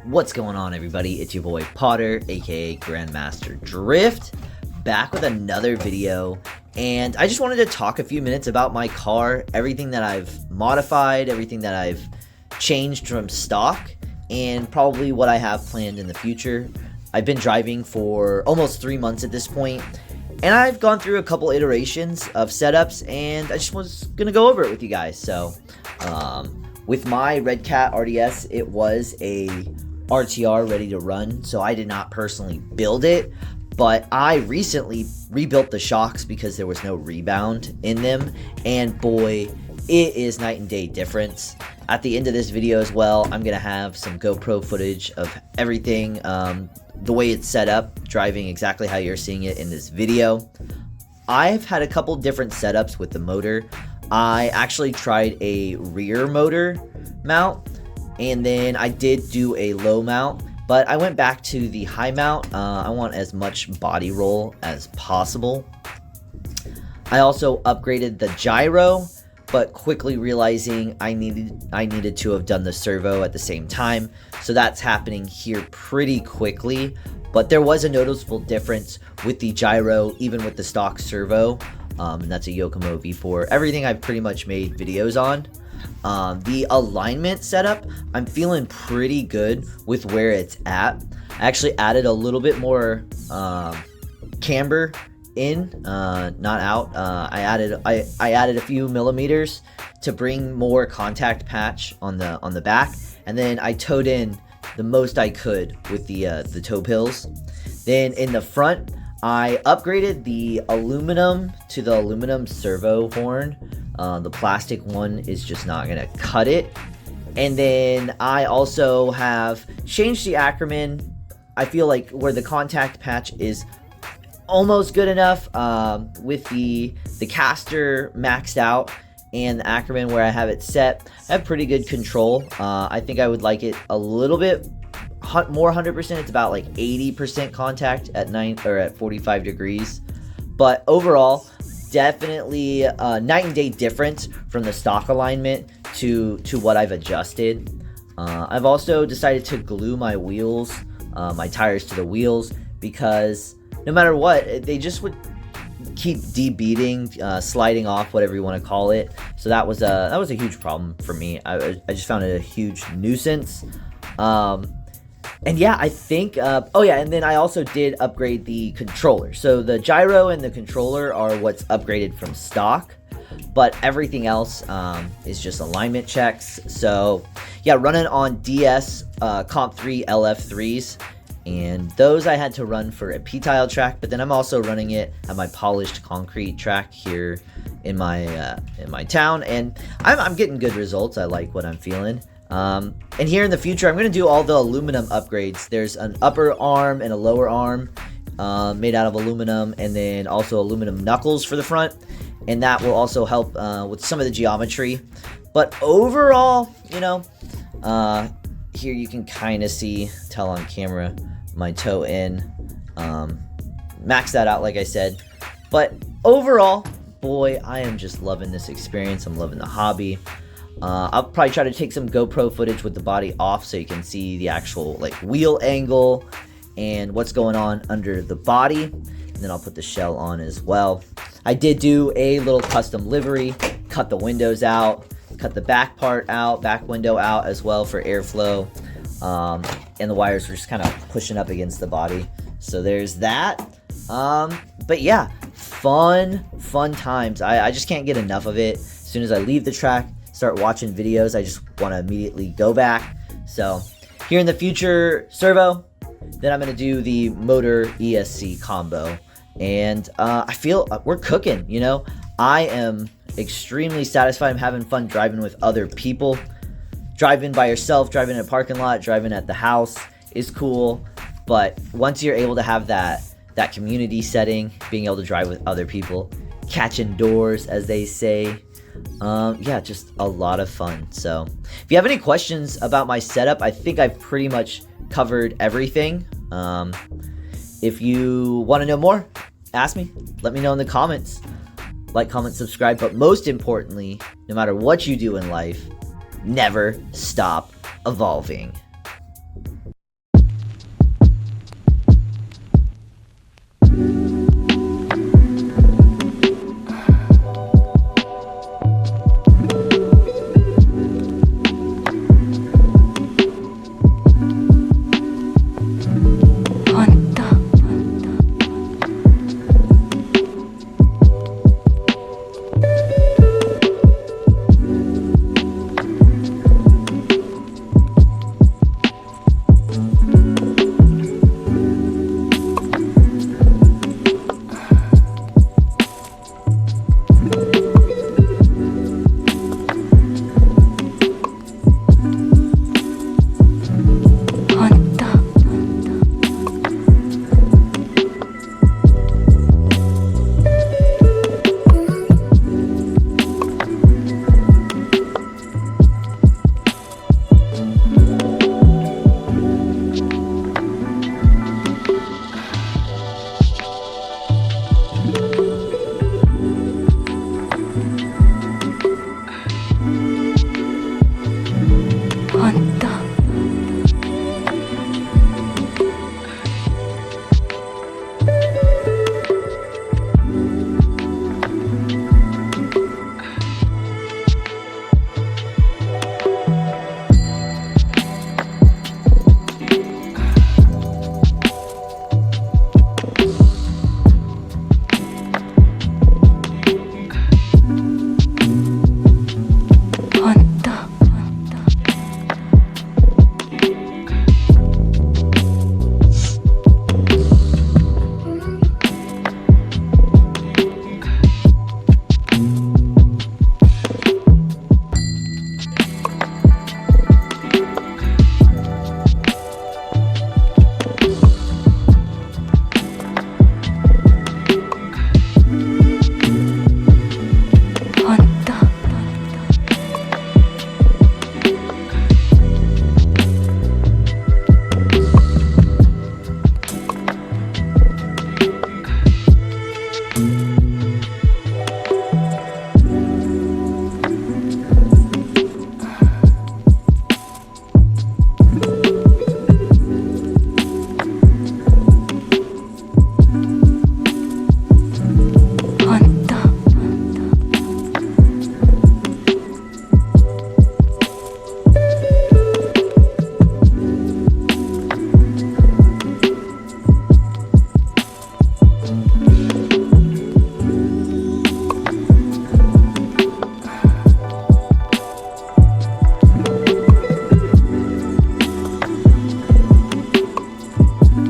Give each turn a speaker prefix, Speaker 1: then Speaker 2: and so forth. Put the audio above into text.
Speaker 1: What's going on, everybody? It's your boy Potter, aka Grandmaster Drift, back with another video. And I just wanted to talk a few minutes about my car, everything that I've modified, everything that I've changed from stock, and probably what I have planned in the future. I've been driving for almost 3 months at this point, and I've gone through a couple iterations of setups, and I just was gonna go over it with you guys. So with my Redcat RDS, it was a RTR ready to run, so I did not personally build it, but I recently rebuilt the shocks because there was no rebound in them, and boy, it is night and day difference. At the end of this video as well, I'm gonna have some GoPro footage of everything, the way it's set up, driving exactly how you're seeing it in this video. I've had a couple different setups with the motor. I actually tried a rear motor mount, and then I did do a low mount, but I went back to the high mount. I want as much body roll as possible. I also upgraded the gyro, but quickly realizing I needed to have done the servo at the same time, so that's happening here pretty quickly. But there was a noticeable difference with the gyro, even with the stock servo, and that's a Yokomo V4. Everything I've pretty much made videos on. The alignment setup, I'm feeling pretty good with where it's at. I actually added a little bit more camber in, not out. I added a few millimeters to bring more contact patch on the back, and then I towed in the most I could with the toe pills. Then in the front, I upgraded the aluminum to the aluminum servo horn. The plastic one is just not gonna cut it. And then I also have changed the Ackerman. I feel like where the contact patch is almost good enough, with the caster maxed out and the Ackerman where I have it set, I have pretty good control. I think I would like it a little bit more 100%. It's about like 80% contact at 45 degrees, but overall definitely night and day difference from the stock alignment to what I've adjusted. I've also decided to glue my wheels, my tires to the wheels, because no matter what, they just would keep debeating, sliding off, whatever you want to call it. So that was a huge problem for me. I just found it a huge nuisance. And yeah, I think, oh yeah, and then I also did upgrade the controller. So the gyro and the controller are what's upgraded from stock, but everything else is just alignment checks. So yeah, running on DS Comp 3 LF3s, and those I had to run for a P-tile track, but then I'm also running it at my polished concrete track here in my town, and I'm getting good results. I like what I'm feeling. And here in the future, I'm going to do all the aluminum upgrades. There's an upper arm and a lower arm made out of aluminum, and then also aluminum knuckles for the front, and that will also help with some of the geometry. But overall, you know, here you can kind of tell on camera my toe in, max that out like I said. But overall, boy, I am just loving this experience. I'm loving the hobby. I'll probably try to take some GoPro footage with the body off so you can see the actual like wheel angle and what's going on under the body, and then I'll put the shell on as well. I did do a little custom livery, cut the windows out, cut the back part out, back window out as well for airflow, and the wires were just kind of pushing up against the body, so there's that. But yeah, fun times. I just can't get enough of it. As soon as I leave the track, start watching videos, I just want to immediately go back. So here in the future, servo, then I'm going to do the motor ESC combo, and I feel we're cooking, you know. I am extremely satisfied. I'm having fun driving with other people. Driving by yourself, driving in a parking lot, driving at the house is cool, but once you're able to have that community setting, being able to drive with other people, catching doors as they say, yeah, just a lot of fun. So if you have any questions about my setup, I think I've pretty much covered everything. If you want to know more, ask me, let me know in the comments. Like, comment, subscribe, but most importantly, no matter what you do in life, never stop evolving.